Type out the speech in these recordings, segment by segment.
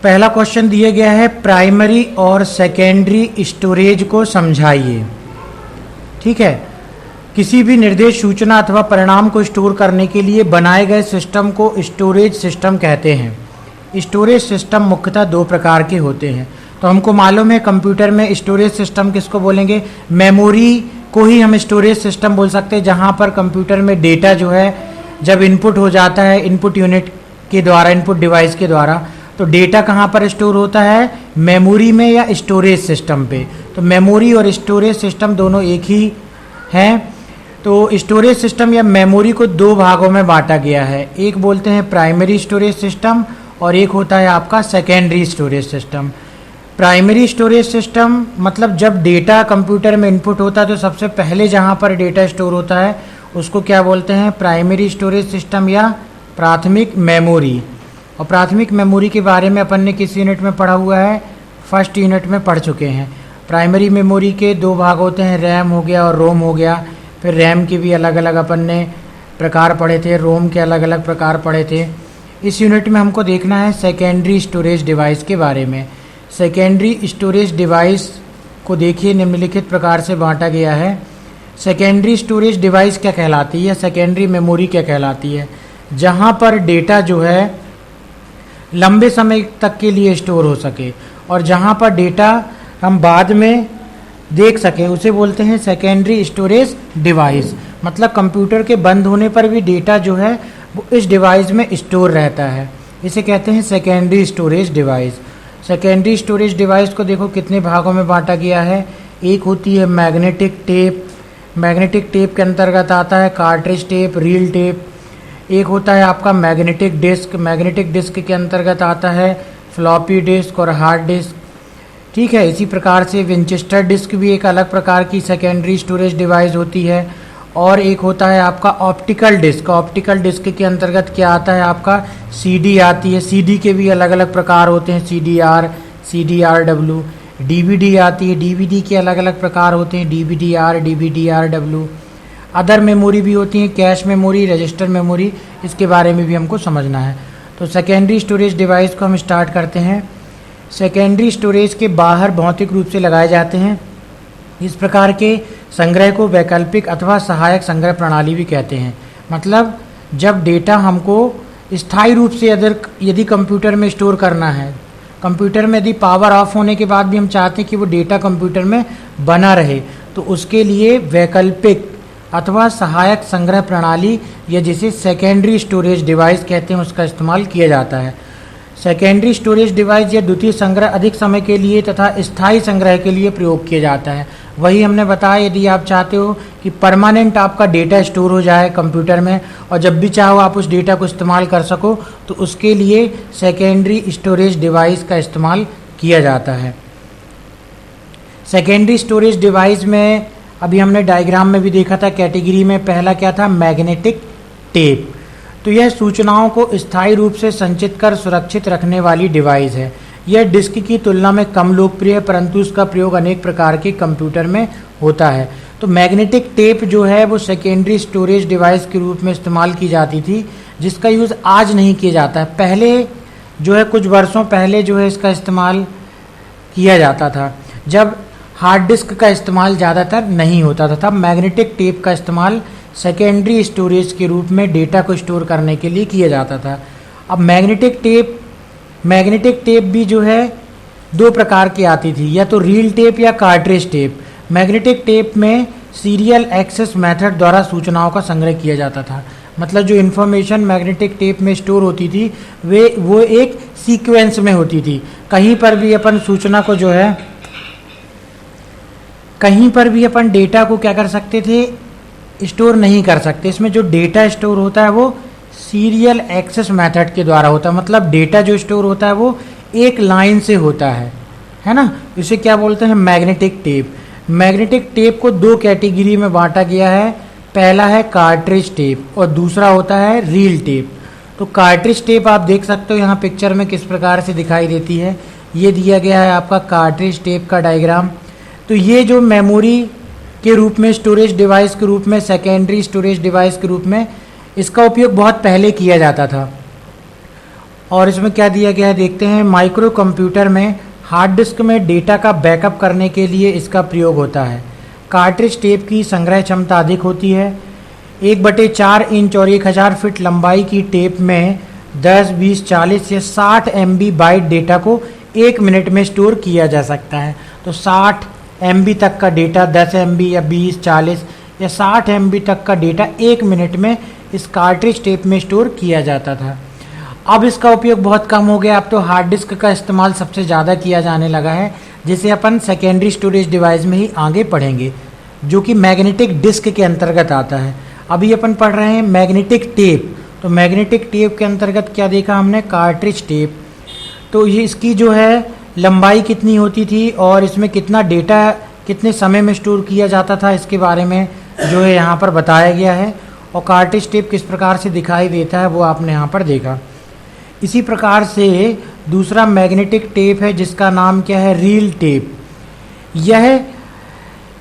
पहला क्वेश्चन दिया गया है, प्राइमरी और सेकेंडरी स्टोरेज को समझाइए। ठीक है, किसी भी निर्देश, सूचना अथवा परिणाम को स्टोर करने के लिए बनाए गए सिस्टम को स्टोरेज सिस्टम कहते हैं। स्टोरेज सिस्टम मुख्यतः दो प्रकार के होते हैं। तो हमको मालूम है कंप्यूटर में स्टोरेज सिस्टम किसको बोलेंगे, मेमोरी को ही हम स्टोरेज सिस्टम बोल सकते हैं, जहाँ पर कंप्यूटर में डेटा जो है जब इनपुट हो जाता है इनपुट यूनिट के द्वारा, इनपुट डिवाइस के द्वारा, तो डेटा कहाँ पर स्टोर होता है, मेमोरी में या स्टोरेज सिस्टम पे। तो मेमोरी और स्टोरेज सिस्टम दोनों एक ही हैं। तो स्टोरेज सिस्टम या मेमोरी को दो भागों में बांटा गया है, एक बोलते हैं प्राइमरी स्टोरेज सिस्टम और एक होता है आपका secondary storage system. Primary storage system मतलब जब डेटा कंप्यूटर में इनपुट होता है तो सबसे पहले जहाँ पर डेटा स्टोर होता है उसको क्या बोलते हैं, प्राइमरी स्टोरेज सिस्टम या प्राथमिक मेमोरी। और प्राथमिक मेमोरी के बारे में अपन ने किस यूनिट में पढ़ा हुआ है, फर्स्ट यूनिट में पढ़ चुके हैं। प्राइमरी मेमोरी के दो भाग होते हैं, रैम हो गया और रोम हो गया। फिर रैम के भी अलग अलग अपन ने प्रकार पढ़े थे, रोम के अलग अलग प्रकार पढ़े थे। इस यूनिट में हमको देखना है सेकेंडरी स्टोरेज डिवाइस के बारे में। सेकेंडरी स्टोरेज डिवाइस को देखिए निम्नलिखित प्रकार से बांटा गया है। सेकेंडरी स्टोरेज डिवाइस क्या कहलाती है, सेकेंडरी मेमोरी क्या कहलाती है, जहाँ पर डेटा जो है लंबे समय तक के लिए स्टोर हो सके और जहाँ पर डेटा हम बाद में देख सकें उसे बोलते हैं सेकेंडरी स्टोरेज डिवाइस। मतलब कंप्यूटर के बंद होने पर भी डेटा जो है वो इस डिवाइस में स्टोर रहता है, इसे कहते हैं secondary storage device. Secondary storage device को देखो कितने भागों में बांटा गया है। एक होती है मैग्नेटिक टेप, मैग्नेटिक टेप के अंतर्गत आता है कार्ट्रिज टेप, रील टेप। एक होता है आपका मैग्नेटिक डिस्क, मैग्नेटिक डिस्क के अंतर्गत आता है फ्लॉपी डिस्क और हार्ड डिस्क। ठीक है, इसी प्रकार से विंचेस्टर डिस्क भी एक अलग प्रकार की सेकेंडरी स्टोरेज डिवाइस होती है। और एक होता है आपका ऑप्टिकल डिस्क, ऑप्टिकल डिस्क के अंतर्गत क्या आता है आपका सीडी आती है। सीडी के भी अलग अलग प्रकार होते हैं, सीडीआर, सीडीआरडब्ल्यू। डीवीडी आती है, डीवीडी के अलग अलग प्रकार होते हैं, डीवीडीआर, डीवीडीआरडब्ल्यू। अदर मेमोरी भी होती हैं, कैश मेमोरी, रजिस्टर मेमोरी, इसके बारे में भी हमको समझना है। तो सेकेंडरी स्टोरेज डिवाइस को हम स्टार्ट करते हैं। सेकेंडरी स्टोरेज के बाहर भौतिक रूप से लगाए जाते हैं। इस प्रकार के संग्रह को वैकल्पिक अथवा सहायक संग्रह प्रणाली भी कहते हैं। मतलब जब डेटा हमको स्थायी रूप से यदि कंप्यूटर में स्टोर करना है, कंप्यूटर में यदि पावर ऑफ होने के बाद भी हम चाहते हैं कि वो डेटा कंप्यूटर में बना रहे, तो उसके लिए वैकल्पिक अथवा सहायक संग्रह प्रणाली या जिसे सेकेंडरी स्टोरेज डिवाइस कहते हैं उसका इस्तेमाल किया जाता है। सेकेंडरी स्टोरेज डिवाइस या द्वितीय संग्रह अधिक समय के लिए तथा स्थायी संग्रह के लिए प्रयोग किया जाता है। वही हमने बताया, यदि आप चाहते हो कि परमानेंट आपका डेटा स्टोर हो जाए कंप्यूटर में और जब भी चाहो आप उस डेटा को इस्तेमाल कर सको, तो उसके लिए सेकेंडरी स्टोरेज डिवाइस का इस्तेमाल किया जाता है। सेकेंडरी स्टोरेज डिवाइस में अभी हमने डायग्राम में भी देखा था, कैटेगरी में पहला क्या था, मैग्नेटिक टेप। तो यह सूचनाओं को स्थायी रूप से संचित कर सुरक्षित रखने वाली डिवाइस है। यह डिस्क की तुलना में कम लोकप्रिय है, परंतु इसका प्रयोग अनेक प्रकार के कंप्यूटर में होता है। तो मैग्नेटिक टेप जो है वो सेकेंडरी स्टोरेज डिवाइस के रूप में इस्तेमाल की जाती थी, जिसका यूज़ आज नहीं किया जाता है। पहले जो है कुछ वर्षों पहले जो है इसका इस्तेमाल किया जाता था, जब हार्ड डिस्क का इस्तेमाल ज़्यादातर नहीं होता था, तब मैग्नेटिक टेप का इस्तेमाल सेकेंडरी स्टोरेज के रूप में डेटा को स्टोर करने के लिए किया जाता था। अब मैग्नेटिक टेप भी जो है दो प्रकार की आती थी, या तो रील टेप या कार्ट्रिज टेप। मैग्नेटिक टेप में सीरियल एक्सेस मेथड द्वारा सूचनाओं का संग्रह किया जाता था। मतलब जो इन्फॉर्मेशन मैग्नेटिक टेप में स्टोर होती थी वो एक सीक्वेंस में होती थी। कहीं पर भी अपन सूचना को जो है, कहीं पर भी अपन डेटा को क्या कर सकते थे, स्टोर नहीं कर सकते। इसमें जो डेटा स्टोर होता है वो सीरियल एक्सेस मेथड के द्वारा होता है। मतलब डेटा जो स्टोर होता है वो एक लाइन से होता है ना। इसे क्या बोलते हैं, मैग्नेटिक टेप। मैग्नेटिक टेप को दो कैटेगरी में बांटा गया है। पहला है कार्ट्रिज टेप और दूसरा होता है रील टेप। तो कार्ट्रिज टेप आप देख सकते हो यहाँ पिक्चर में किस प्रकार से दिखाई देती है। ये दिया गया है आपका कार्ट्रिज टेप का डायग्राम। तो ये जो मेमोरी के रूप में, स्टोरेज डिवाइस के रूप में, सेकेंडरी स्टोरेज डिवाइस के रूप में इसका उपयोग बहुत पहले किया जाता था। और इसमें क्या दिया गया है देखते हैं। माइक्रो कंप्यूटर में हार्ड डिस्क में डेटा का बैकअप करने के लिए इसका प्रयोग होता है। कार्ट्रिज टेप की संग्रह क्षमता अधिक होती है। 1/4 इंच और 1000 फीट लंबाई की टेप में 10, 20, 40 या 60 MB बाइट डेटा को 1 मिनट में स्टोर किया जा सकता है। तो 60 MB तक का डेटा, 10 MB या 20, 40 या 60 MB तक का डेटा 1 मिनट में इस कार्ट्रिज टेप में स्टोर किया जाता था। अब इसका उपयोग बहुत कम हो गया। अब तो हार्ड डिस्क का इस्तेमाल सबसे ज़्यादा किया जाने लगा है, जिसे अपन सेकेंडरी स्टोरेज डिवाइस में ही आगे पढ़ेंगे, जो कि मैग्नेटिक डिस्क के अंतर्गत आता है। अभी अपन पढ़ रहे हैं मैग्नेटिक टेप। तो मैग्नेटिक टेप के अंतर्गत क्या देखा हमने, कार्ट्रिज टेप। तो ये इसकी जो है लंबाई कितनी होती थी और इसमें कितना डेटा कितने समय में स्टोर किया जाता था, इसके बारे में जो है यहाँ पर बताया गया है। और कार्ट्रिज टेप किस प्रकार से दिखाई देता है वो आपने यहाँ पर देखा। इसी प्रकार से दूसरा मैग्नेटिक टेप है जिसका नाम क्या है, रील टेप। यह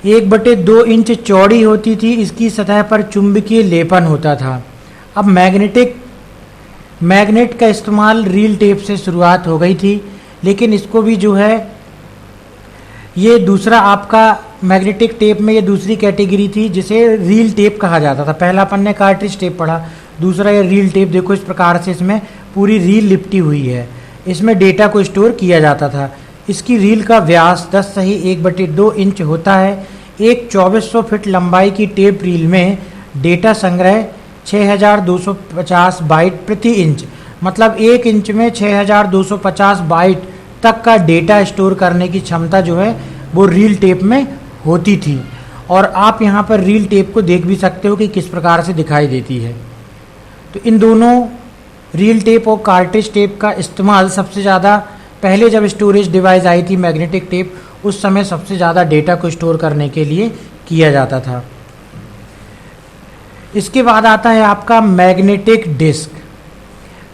1/2 इंच चौड़ी होती थी। इसकी सतह पर चुंबकीय लेपन होता था। अब मैग्नेट का इस्तेमाल रील टेप से शुरुआत हो गई थी, लेकिन इसको भी जो है ये दूसरा आपका मैग्नेटिक टेप में ये दूसरी कैटेगरी थी जिसे रील टेप कहा जाता था। पहला अपन ने कार्ट्रिज टेप पढ़ा, दूसरा ये रील टेप। देखो इस प्रकार से इसमें पूरी रील लिपटी हुई है, इसमें डेटा को स्टोर किया जाता था। इसकी रील का व्यास 10 सही 1/2 इंच होता है। एक 2400 फीट लंबाई की टेप रील में डेटा संग्रह 6250 बाइट प्रति इंच, मतलब 1 इंच में 6250 बाइट तक का डेटा स्टोर करने की क्षमता जो है वो रील टेप में होती थी। और आप यहाँ पर रील टेप को देख भी सकते हो कि किस प्रकार से दिखाई देती है। तो इन दोनों रील टेप और कार्ट्रिज टेप का इस्तेमाल सबसे ज़्यादा पहले जब स्टोरेज डिवाइस आई थी मैग्नेटिक टेप, उस समय सबसे ज़्यादा डेटा को स्टोर करने के लिए किया जाता था। इसके बाद आता है आपका मैग्नेटिक डिस्क।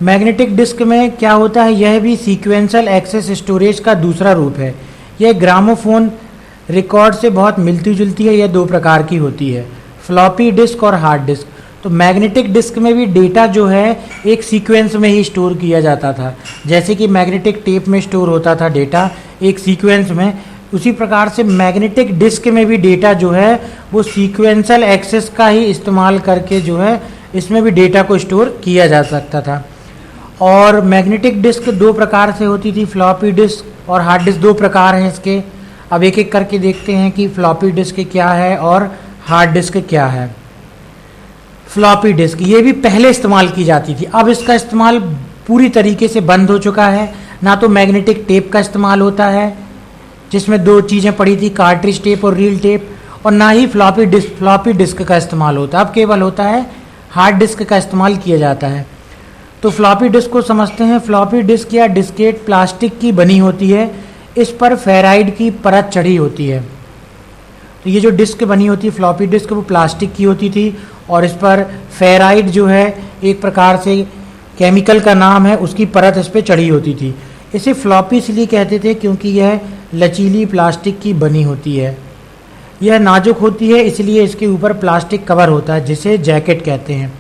मैग्नेटिक डिस्क में क्या होता है, यह भी सीक्वेंशियल एक्सेस स्टोरेज का दूसरा रूप है। यह ग्रामोफोन रिकॉर्ड से बहुत मिलती जुलती है। यह 2 प्रकार की होती है, फ्लॉपी डिस्क और हार्ड डिस्क। तो मैग्नेटिक डिस्क में भी डेटा जो है एक सीक्वेंस में ही स्टोर किया जाता था। जैसे कि मैग्नेटिक टेप में स्टोर होता था डेटा एक सीक्वेंस में, उसी प्रकार से मैग्नेटिक डिस्क में भी डेटा जो है वो सीक्वेंशियल एक्सेस का ही इस्तेमाल करके जो है इसमें भी डेटा को स्टोर किया जा सकता था। और मैग्नेटिक डिस्क 2 प्रकार से होती थी, फ्लॉपी डिस्क और हार्ड डिस्क। 2 प्रकार हैं इसके। अब एक एक करके देखते हैं कि फ्लॉपी डिस्क क्या है और हार्ड डिस्क क्या है। फ्लॉपी डिस्क ये भी पहले इस्तेमाल की जाती थी, अब इसका इस्तेमाल पूरी तरीके से बंद हो चुका है। ना तो मैग्नेटिक टेप का इस्तेमाल होता है जिसमें 2 चीज़ें पड़ी थी, कार्ट्रिज टेप और रील टेप, और ना ही फ्लॉपी डिस्क का इस्तेमाल होता है। अब केवल होता है हार्ड डिस्क का इस्तेमाल किया जाता है। तो फ्लॉपी डिस्क को समझते हैं। फ्लॉपी डिस्क या डिस्केट प्लास्टिक की बनी होती है, इस पर फेराइड की परत चढ़ी होती है। तो ये जो डिस्क बनी होती है फ्लॉपी डिस्क वो प्लास्टिक की होती थी और इस पर फेराइड जो है एक प्रकार से केमिकल का नाम है, उसकी परत इस पर चढ़ी होती थी। इसे फ्लॉपी इसलिए कहते थे क्योंकि यह लचीली प्लास्टिक की बनी होती है। यह नाजुक होती है इसलिए इसके ऊपर प्लास्टिक कवर होता है जिसे जैकेट कहते हैं।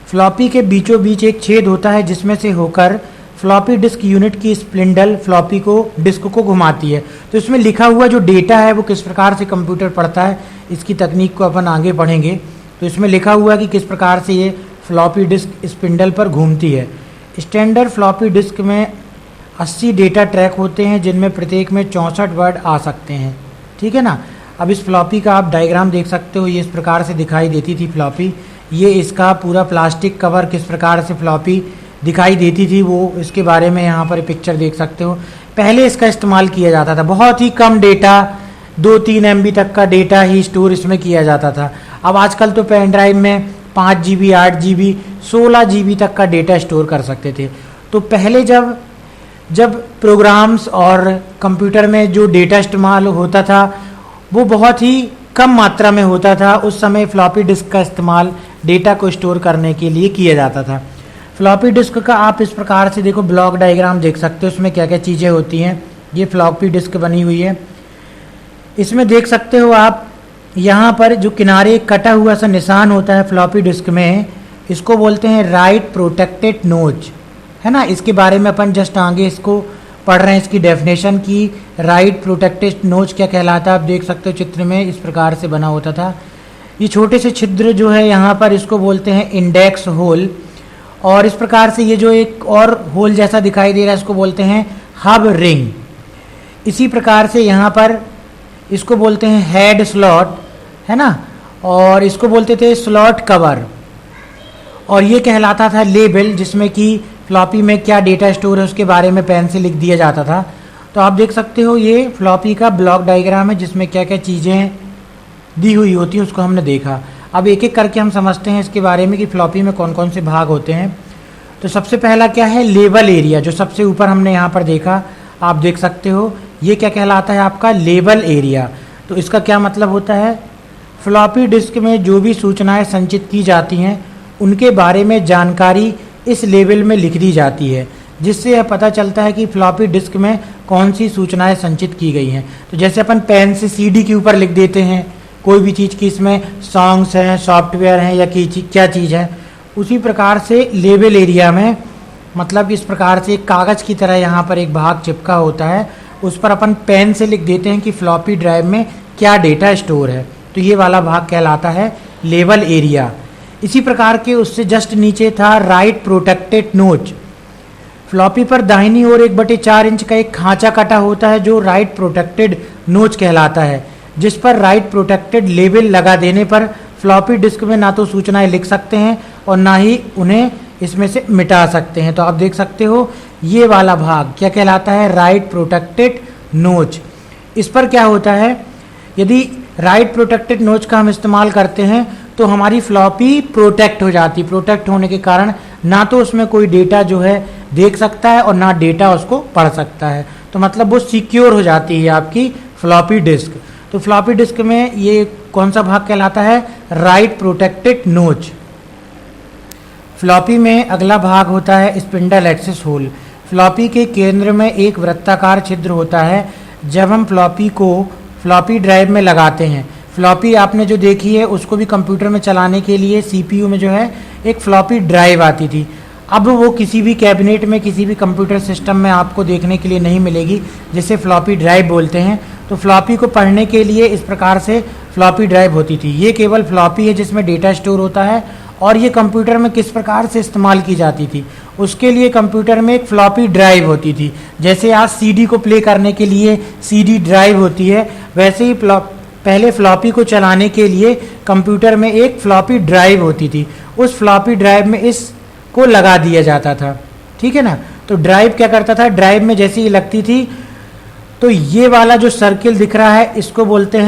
फ्लॉपी के बीचों बीच एक छेद होता है जिसमें से होकर फ्लॉपी डिस्क यूनिट की स्पिंडल फ्लॉपी को डिस्क को घुमाती है। तो इसमें लिखा हुआ जो डेटा है वो किस प्रकार से कंप्यूटर पढ़ता है, इसकी तकनीक को अपन आगे पढ़ेंगे। तो इसमें लिखा हुआ है कि किस प्रकार से ये फ्लॉपी डिस्क स्पिंडल पर घूमती है। स्टैंडर्ड फ्लॉपी डिस्क में 80 डेटा ट्रैक होते हैं जिनमें प्रत्येक में 64 वर्ड आ सकते हैं। ठीक है ना। अब इस फ्लॉपी का आप डायग्राम देख सकते हो, ये इस प्रकार से दिखाई देती थी फ्लॉपी। ये इसका पूरा प्लास्टिक कवर किस प्रकार से फ्लॉपी दिखाई देती थी वो इसके बारे में यहाँ पर पिक्चर देख सकते हो। पहले इसका इस्तेमाल किया जाता था, बहुत ही कम डेटा 2-3 MB तक का डेटा ही स्टोर इसमें किया जाता था। अब आजकल तो पेन ड्राइव में 5 GB 8 GB 16 GB तक का डेटा स्टोर कर सकते थे। तो पहले जब प्रोग्राम्स और कंप्यूटर में जो डेटा इस्तेमाल होता था वो बहुत ही कम मात्रा में होता था, उस समय फ्लॉपी डिस्क का इस्तेमाल डेटा को स्टोर करने के लिए किया जाता था। फ्लॉपी डिस्क का आप इस प्रकार से देखो ब्लॉक डायग्राम देख सकते हो, उसमें क्या क्या चीज़ें होती हैं। ये फ्लॉपी डिस्क बनी हुई है, इसमें देख सकते हो आप यहाँ पर जो किनारे कटा हुआ सा निशान होता है फ्लॉपी डिस्क में, इसको बोलते हैं राइट प्रोटेक्टेड नोच, है ना। इसके बारे में अपन जस्ट आगे इसको पढ़ रहे हैं, इसकी डेफिनेशन की। राइट प्रोटेक्टेड नोच क्या कहलाता है, आप देख सकते हो चित्र में इस प्रकार से बना होता था। ये छोटे से छिद्र जो है यहाँ पर इसको बोलते हैं इंडेक्स होल, और इस प्रकार से ये जो एक और होल जैसा दिखाई दे रहा है इसको बोलते हैं हब रिंग। इसी प्रकार से यहाँ पर इसको बोलते हैं हेड स्लॉट, है ना, और इसको बोलते थे स्लॉट कवर। और ये कहलाता था लेबल, जिसमें कि फ्लॉपी में क्या डेटा स्टोर है उसके बारे में पेन से लिख दिया जाता था। तो आप देख सकते हो ये फ्लॉपी का ब्लॉक डायग्राम है जिसमें क्या क्या चीज़ें दी हुई होती हैं उसको हमने देखा। अब एक एक करके हम समझते हैं इसके बारे में कि फ्लॉपी में कौन कौन से भाग होते हैं। तो सबसे पहला क्या है, लेबल एरिया, जो सबसे ऊपर हमने यहाँ पर देखा, आप देख सकते हो ये क्या कहलाता है आपका लेबल एरिया। तो इसका क्या मतलब होता है, फ्लॉपी डिस्क में जो भी सूचनाएं संचित की जाती हैं उनके बारे में जानकारी इस लेबल में लिख दी जाती है, जिससे यह पता चलता है कि फ्लॉपी डिस्क में कौन सी सूचनाएं संचित की गई हैं। तो जैसे अपन पेन से सीडी के ऊपर लिख देते हैं कोई भी चीज़ की इसमें सॉन्ग्स हैं, सॉफ्टवेयर हैं या क्या चीज़ है, उसी प्रकार से लेबल एरिया में मतलब इस प्रकार से एक कागज़ की तरह यहाँ पर एक भाग चिपका होता है, उस पर अपन पेन से लिख देते हैं कि फ्लॉपी ड्राइव में क्या डेटा स्टोर है। तो ये वाला भाग कहलाता है लेबल एरिया। इसी प्रकार के उससे जस्ट नीचे था राइट प्रोटेक्टेड नोच। फ्लॉपी पर दाहिनी ओर 1/4 इंच का एक खांचा कटा होता है जो राइट प्रोटेक्टेड नोच कहलाता है, जिस पर राइट प्रोटेक्टेड लेबल लगा देने पर फ्लॉपी डिस्क में ना तो सूचनाएं लिख सकते हैं और ना ही उन्हें इसमें से मिटा सकते हैं। तो आप देख सकते हो ये वाला भाग क्या कहलाता है, राइट प्रोटेक्टेड नोच। इस पर क्या होता है, यदि राइट प्रोटेक्टेड नोच का हम इस्तेमाल करते हैं तो हमारी फ्लॉपी प्रोटेक्ट हो जाती। प्रोटेक्ट होने के कारण ना तो उसमें कोई डेटा जो है देख सकता है और ना डेटा उसको पढ़ सकता है। तो मतलब वो सिक्योर हो जाती है आपकी फ्लॉपी डिस्क। तो फ्लॉपी डिस्क में ये कौन सा भाग कहलाता है, राइट प्रोटेक्टेड नोच। फ्लॉपी में अगला भाग होता है स्पिंडल एक्सेस होल। फ्लॉपी के केंद्र में एक वृत्ताकार छिद्र होता है। जब हम फ्लॉपी को फ्लॉपी ड्राइव में लगाते हैं, फ्लॉपी आपने जो देखी है उसको भी कंप्यूटर में चलाने के लिए सीपीयू में जो है एक फ्लॉपी ड्राइव आती थी। अब वो किसी भी कैबिनेट में किसी भी कंप्यूटर सिस्टम में आपको देखने के लिए नहीं मिलेगी, जिसे फ्लॉपी ड्राइव बोलते हैं। तो फ्लॉपी को पढ़ने के लिए इस प्रकार से फ्लॉपी ड्राइव होती थी। ये केवल फ्लॉपी है जिसमें डेटा स्टोर होता है। और ये कंप्यूटर में किस प्रकार से इस्तेमाल की जाती थी, उसके लिए कंप्यूटर में एक फ्लॉपी ड्राइव होती थी। जैसे आज सीडी को प्ले करने के लिए सीडी ड्राइव होती है, वैसे ही पहले फ्लॉपी को चलाने के लिए कंप्यूटर में एक फ्लॉपी ड्राइव होती थी। उस फ्लॉपी ड्राइव में इसको लगा दिया जाता था, ठीक है ना। तो ड्राइव क्या करता था, ड्राइव में जैसे ही लगती थी तो ये वाला जो सर्किल दिख रहा है इसको बोलते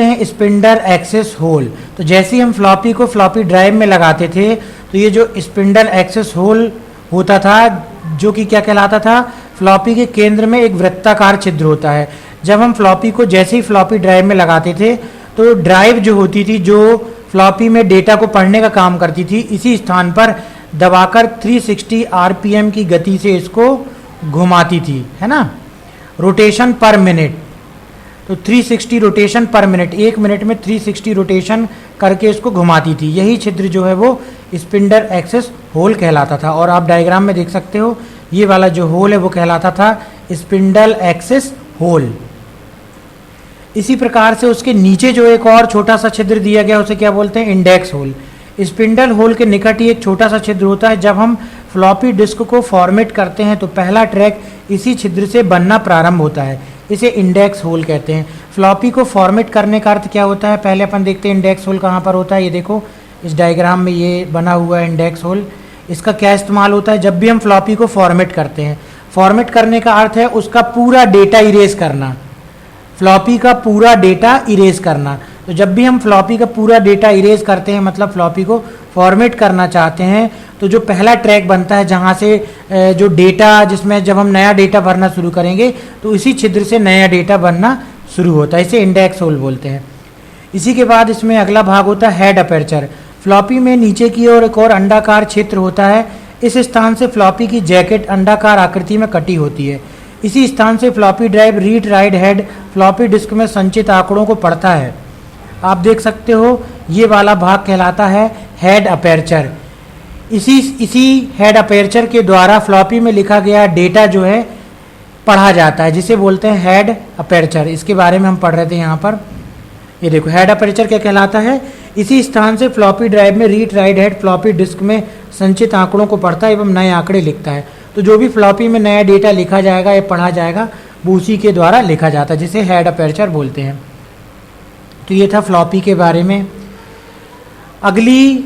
हैं स्पिंडल एक्सेस होल। तो जैसे ही हम फ्लॉपी को फ्लॉपी ड्राइव में लगाते थे तो ये जो स्पिंडल एक्सेस होल होता था, जो कि क्या कहलाता था, फ्लॉपी के केंद्र में एक वृत्ताकार छिद्र होता है। जब हम फ्लॉपी को जैसे ही फ्लॉपी ड्राइव में लगाते थे तो ड्राइव जो होती थी, जो फ्लॉपी में डेटा को पढ़ने का काम करती थी, इसी स्थान पर दबाकर 360 आरपीएम की गति से इसको घुमाती थी, है ना, रोटेशन पर मिनट। तो 360 रोटेशन पर मिनट, 1 मिनट में 360 रोटेशन करके इसको घुमाती थी। यही छिद्र जो है वो स्पिंडल एक्सेस होल कहलाता था। और आप डायग्राम में देख सकते हो ये वाला जो होल है वो कहलाता था स्पिंडल एक्सेस होल। इसी प्रकार से उसके नीचे जो एक और छोटा सा छिद्र दिया गया उसे क्या बोलते हैं, इंडेक्स होल। स्पिंडल होल के निकट ही एक छोटा सा छिद्र होता है। जब हम फ्लॉपी डिस्क को फॉर्मेट करते हैं तो पहला ट्रैक इसी छिद्र से बनना प्रारंभ होता है, इसे इंडेक्स होल कहते हैं। फ्लॉपी को फॉर्मेट करने का अर्थ क्या होता है, पहले अपन देखते हैं इंडेक्स होल कहाँ पर होता है। ये देखो इस डायग्राम में ये बना हुआ है इंडेक्स होल। इसका क्या इस्तेमाल होता है, जब भी हम फ्लॉपी को फॉर्मेट करते हैं, फॉर्मेट करने का अर्थ है उसका पूरा डेटा इरेज करना, फ्लॉपी का पूरा डेटा इरेज करना। तो जब भी हम फ्लॉपी का पूरा डेटा इरेज करते हैं, मतलब फ्लॉपी को फॉर्मेट करना चाहते हैं, तो जो पहला ट्रैक बनता है जहाँ से जो डेटा, जिसमें जब हम नया डेटा भरना शुरू करेंगे तो इसी छिद्र से नया डेटा बनना शुरू होता है, इसे इंडेक्स होल बोलते हैं। इसी के बाद इसमें अगला भाग होता है हेड अपर्चर। फ्लॉपी में नीचे की ओर एक और अंडाकार क्षेत्र होता है। इस स्थान से फ्लॉपी की जैकेट अंडाकार आकृति में कटी होती है। इसी स्थान से floppy drive read write head floppy disk में संचित आंकड़ों को पढ़ता है। आप देख सकते हो ये वाला भाग कहलाता है हेड अपेरचर। इसी हेड अपेरचर के द्वारा फ्लॉपी में लिखा गया डेटा जो है पढ़ा जाता है, जिसे बोलते हैं हेड अपेरचर। इसके बारे में हम पढ़ रहे थे यहाँ पर। ये देखो हेड अपेरचर क्या कहलाता है, इसी स्थान से फ्लॉपी ड्राइव में read write head floppy disk में संचित आंकड़ों को पढ़ता है एवं नए आंकड़े लिखता है। तो जो भी फ्लॉपी में नया डेटा लिखा जाएगा या पढ़ा जाएगा वो उसी के द्वारा लिखा जाता है, जिसे हेड अपेरचर बोलते हैं। तो ये था फ्लॉपी के बारे में। अगली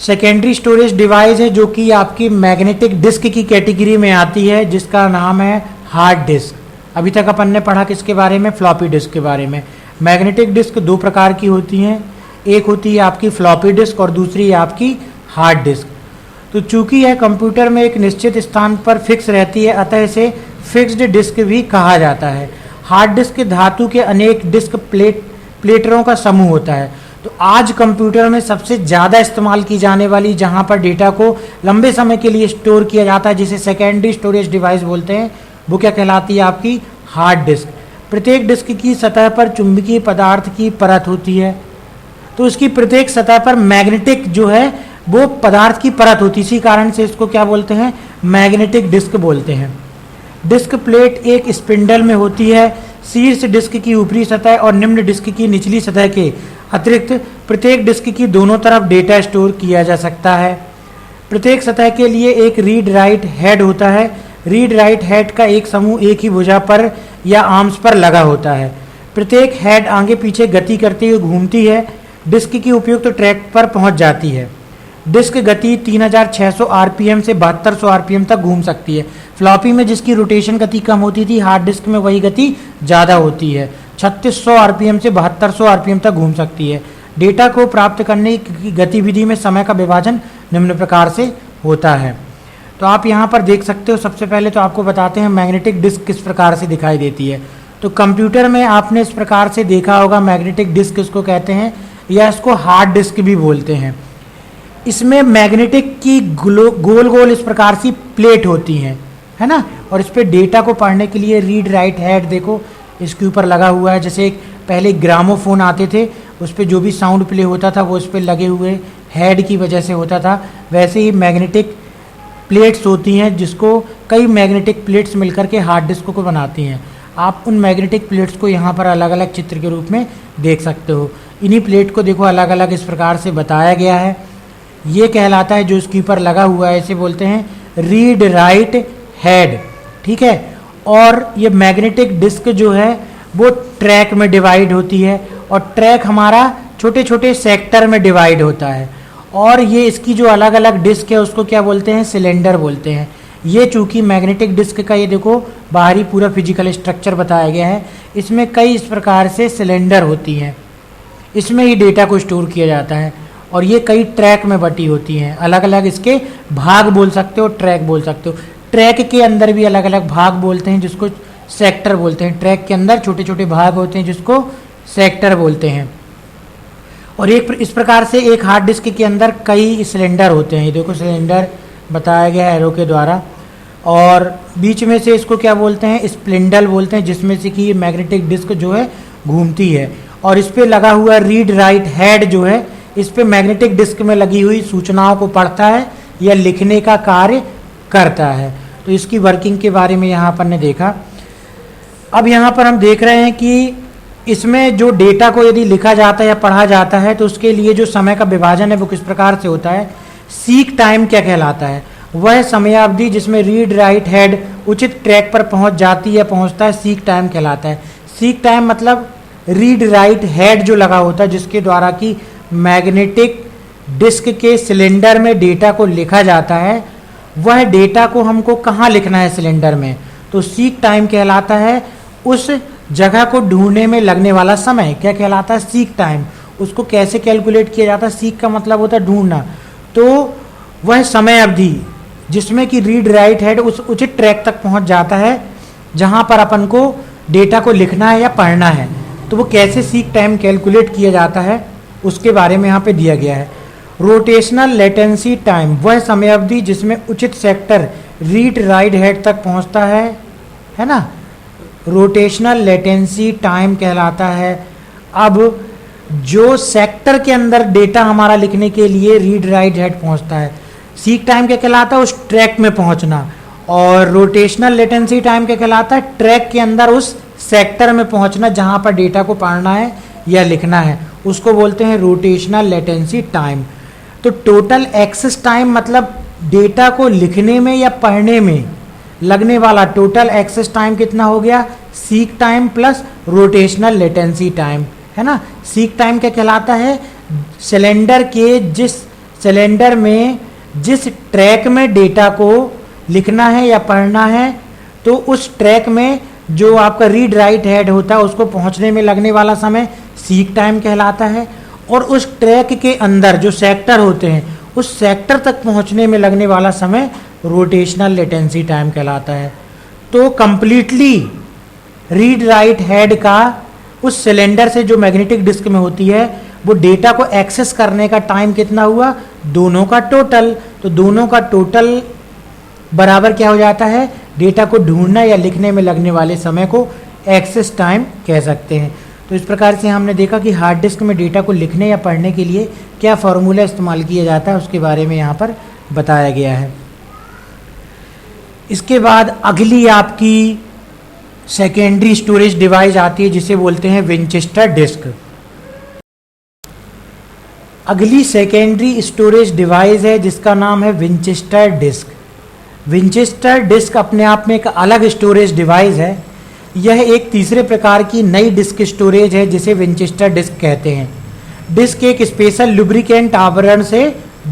सेकेंडरी स्टोरेज डिवाइस है जो कि आपकी मैग्नेटिक डिस्क की कैटेगरी में आती है, जिसका नाम है हार्ड डिस्क। अभी तक अपन ने पढ़ा किसके बारे में, फ्लॉपी डिस्क के बारे में। मैग्नेटिक डिस्क दो प्रकार की होती हैं, एक होती है आपकी फ्लॉपी डिस्क और दूसरी है आपकी हार्ड डिस्क। तो चूंकि यह कंप्यूटर में एक निश्चित स्थान पर फिक्स रहती है, अतः इसे फिक्स्ड डिस्क भी कहा जाता है। हार्ड डिस्क धातु के अनेक डिस्क प्लेटरों का समूह होता है। तो आज कंप्यूटर में सबसे ज़्यादा इस्तेमाल की जाने वाली, जहां पर डेटा को लंबे समय के लिए स्टोर किया जाता है, जिसे सेकेंडरी स्टोरेज डिवाइस बोलते हैं, वो क्या कहलाती है आपकी हार्ड डिस्क। प्रत्येक डिस्क की सतह पर चुंबकीय पदार्थ की परत होती है, तो उसकी प्रत्येक सतह पर मैग्नेटिक जो है वो पदार्थ की परत होती है। इसी कारण से इसको क्या बोलते हैं, मैग्नेटिक डिस्क बोलते हैं। डिस्क प्लेट एक स्पिंडल में होती है। शीर्ष डिस्क की ऊपरी सतह और निम्न डिस्क की निचली सतह के अतिरिक्त प्रत्येक डिस्क की दोनों तरफ डेटा स्टोर किया जा सकता है। प्रत्येक सतह के लिए एक रीड राइट हेड होता है। रीड राइट हेड का एक समूह एक ही भुजा पर या आर्म्स पर लगा होता है। प्रत्येक हेड आगे पीछे गति करते हुए घूमती है, डिस्क की उपयुक्त ट्रैक पर पहुंच जाती है। डिस्क गति 3600 आरपीएम से 7200 आरपीएम तक घूम सकती है। फ्लॉपी में जिसकी रोटेशन गति कम होती थी, हार्ड डिस्क में वही गति ज़्यादा होती है। 3600 आरपीएम से 7200 आरपीएम तक घूम सकती है। डेटा को प्राप्त करने की गतिविधि में समय का विभाजन निम्न प्रकार से होता है। तो आप यहाँ पर देख सकते हो, सबसे पहले तो आपको बताते हैं मैग्नेटिक डिस्क किस प्रकार से दिखाई देती है। तो कंप्यूटर में आपने इस प्रकार से देखा होगा, मैग्नेटिक डिस्क इसको कहते हैं या इसको हार्ड डिस्क भी बोलते हैं। इसमें मैग्नेटिक की गोल गोल इस प्रकार की प्लेट होती हैं, है ना, और इस पर डेटा को पढ़ने के लिए रीड राइट हेड देखो इसके ऊपर लगा हुआ है। जैसे पहले ग्रामोफोन आते थे, उस पर जो भी साउंड प्ले होता था वो उस पर लगे हुए हेड की वजह से होता था। वैसे ही मैग्नेटिक प्लेट्स होती हैं, जिसको कई मैग्नेटिक प्लेट्स मिलकर के हार्ड डिस्क को बनाती हैं। आप उन मैग्नेटिक प्लेट्स को यहाँ पर अलग अलग चित्र के रूप में देख सकते हो। इन्हीं प्लेट को देखो अलग अलग इस प्रकार से बताया गया है। ये कहलाता है जो इसके ऊपर लगा हुआ है, इसे बोलते हैं रीड राइट हेड, ठीक है। और ये मैग्नेटिक डिस्क जो है वो ट्रैक में डिवाइड होती है, और ट्रैक हमारा छोटे छोटे सेक्टर में डिवाइड होता है। और ये इसकी जो अलग अलग डिस्क है उसको क्या बोलते हैं, सिलेंडर बोलते हैं। ये चूंकि मैग्नेटिक डिस्क का ये देखो बाहरी पूरा फिजिकल स्ट्रक्चर बताया गया है, इसमें कई इस प्रकार से सिलेंडर होती हैं, इसमें ही डेटा को स्टोर किया जाता है। और ये कई ट्रैक में बटी होती हैं, अलग अलग इसके भाग बोल सकते हो, ट्रैक बोल सकते हो। ट्रैक के अंदर भी अलग अलग भाग बोलते हैं, जिसको सेक्टर बोलते हैं। ट्रैक के अंदर छोटे छोटे भाग होते हैं, जिसको सेक्टर बोलते हैं। और एक इस प्रकार से एक हार्ड डिस्क के अंदर कई सिलेंडर होते हैं। ये देखो सिलेंडर बताया गया है एरो के द्वारा। और बीच में से इसको क्या बोलते हैं, स्पिंडल बोलते हैं, जिसमें से कि मैग्नेटिक डिस्क जो है घूमती है। और इस पर लगा हुआ रीड राइट हेड जो है, इस पे मैग्नेटिक डिस्क में लगी हुई सूचनाओं को पढ़ता है या लिखने का कार्य करता है। तो इसकी वर्किंग के बारे में यहाँ पर ने देखा। अब यहाँ पर हम देख रहे हैं कि इसमें जो डेटा को यदि लिखा जाता है या पढ़ा जाता है, तो उसके लिए जो समय का विभाजन है वो किस प्रकार से होता है। सीक टाइम क्या कहलाता है, वह समयावधि जिसमें रीड राइट हेड उचित ट्रैक पर पहुंच जाती है, पहुंचता है, सीक टाइम कहलाता है। सीक टाइम मतलब रीड राइट हेड जो लगा होता है, जिसके द्वारा कि मैग्नेटिक डिस्क के सिलेंडर में डेटा को लिखा जाता है, वह डेटा को हमको कहाँ लिखना है सिलेंडर में, तो सीक टाइम कहलाता है। उस जगह को ढूंढने में लगने वाला समय क्या कहलाता है, सीक टाइम। उसको कैसे कैलकुलेट किया जाता है, सीक का मतलब होता है ढूंढना। तो वह समय अवधि जिसमें कि रीड राइट हेड उस उचित ट्रैक तक पहुंच जाता है जहां पर अपन को डेटा को लिखना है या पढ़ना है, तो वो कैसे सीक टाइम कैलकुलेट किया जाता है उसके बारे में यहाँ पे दिया गया है। रोटेशनल लेटेंसी टाइम वह समय अवधि जिसमें उचित सेक्टर रीड राइट हेड तक पहुँचता है ना, रोटेशनल लेटेंसी टाइम कहलाता है। अब जो सेक्टर के अंदर डेटा हमारा लिखने के लिए रीड राइट हेड पहुंचता है, सीक टाइम क्या कहलाता है, उस ट्रैक में पहुंचना, और रोटेशनल लेटेंसी टाइम क्या कहलाता है, ट्रैक के अंदर उस सेक्टर में पहुंचना जहां पर डेटा को पढ़ना है या लिखना है, उसको बोलते हैं रोटेशनल लेटेंसी टाइम। तो टोटल एक्सेस टाइम मतलब डेटा को लिखने में या पढ़ने में लगने वाला टोटल एक्सेस टाइम कितना हो गया, seek time plus rotational latency time, है ना। सीक टाइम क्या कहलाता है, सिलेंडर के जिस सिलेंडर में जिस ट्रैक में डेटा को लिखना है या पढ़ना है, तो उस ट्रैक में जो आपका रीड राइट हेड होता है उसको पहुंचने में लगने वाला समय सीक टाइम कहलाता है, और उस ट्रैक के अंदर जो सेक्टर होते हैं उस सेक्टर तक पहुंचने में लगने वाला समय रोटेशनल लेटेंसी टाइम कहलाता है। तो कंप्लीटली रीड राइट हेड का उस सिलेंडर से जो मैग्नेटिक डिस्क में होती है वो डेटा को एक्सेस करने का टाइम कितना हुआ, दोनों का टोटल। तो दोनों का टोटल बराबर क्या हो जाता है, डेटा को ढूंढना या लिखने में लगने वाले समय को एक्सेस टाइम कह सकते हैं। तो इस प्रकार से हमने देखा कि हार्ड डिस्क में डेटा को लिखने या पढ़ने के लिए क्या फार्मूला इस्तेमाल किया जाता है, उसके बारे में यहाँ पर बताया गया है। इसके बाद अगली आपकी सेकेंडरी स्टोरेज डिवाइस आती है जिसे बोलते हैं विंचेस्टर डिस्क। अगली सेकेंडरी स्टोरेज डिवाइस है जिसका नाम है विंचेस्टर डिस्क। विंचेस्टर डिस्क अपने आप में एक अलग स्टोरेज डिवाइस है। यह एक तीसरे प्रकार की नई डिस्क स्टोरेज है जिसे विंचेस्टर डिस्क कहते हैं। डिस्क एक स्पेशल लुब्रिकेंट आवरण से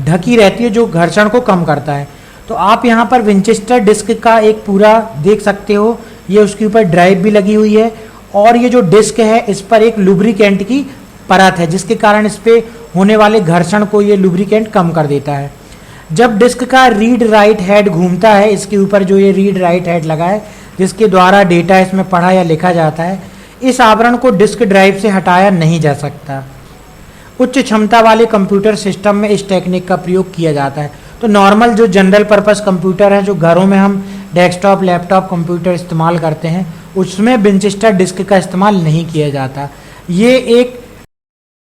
ढकी रहती है जो घर्षण को कम करता है। तो आप यहाँ पर विंचेस्टर डिस्क का एक पूरा देख सकते हो, ये उसके ऊपर ड्राइव भी लगी हुई है, और ये जो डिस्क है इस पर एक लुब्रिकेंट की परत है जिसके कारण इस पे होने वाले घर्षण को ये लुब्रिकेंट कम कर देता है। जब डिस्क का रीड राइट हेड घूमता है, इसके ऊपर जो ये रीड राइट हेड लगा है जिसके द्वारा डेटा इसमें पढ़ा या लिखा जाता है, इस आवरण को डिस्क ड्राइव से हटाया नहीं जा सकता। उच्च क्षमता वाले कंप्यूटर सिस्टम में इस टेक्निक का प्रयोग किया जाता है। तो नॉर्मल जो जनरल पर्पस कंप्यूटर हैं जो घरों में हम डेस्कटॉप लैपटॉप कंप्यूटर इस्तेमाल करते हैं उसमें विंचेस्टर डिस्क का इस्तेमाल नहीं किया जाता। ये एक